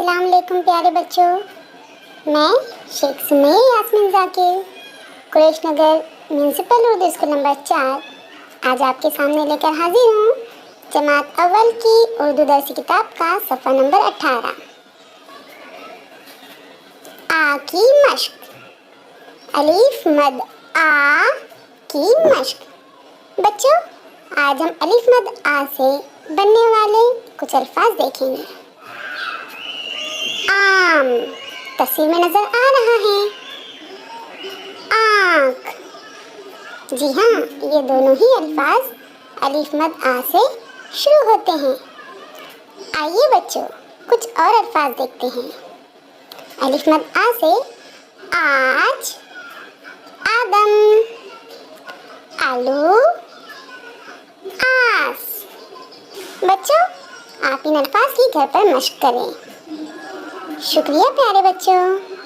अस्सलाम वालेकुम प्यारे बच्चों। मैं शेख सुमैया यास्मीन ज़ाकिर, कुरैश नगर म्यूनसिपल उर्दू स्कूल नंबर 4 आज आपके सामने लेकर हाजिर हूँ जमात अव्वल की उर्दू दर्सी किताब का सफ़ा नंबर 18 आ की मश्क। अलीफ मद आ की मश्क। बच्चों, आज हम अलीफ मद आ से बनने वाले कुछ अल्फाज देखेंगे। आम तस्वीर में नजर आ रहा है। आँख, जी हाँ, ये दोनों ही अल्फाज अलीफ मद आ से शुरू होते हैं। आइए बच्चों, कुछ और अल्फाज देखते हैं। अलीफ मद आ से आज, आदम, आलू, आस। बच्चों, आप इन अल्फाज की घर पर मश्क करें। शुक्रिया प्यारे बच्चों।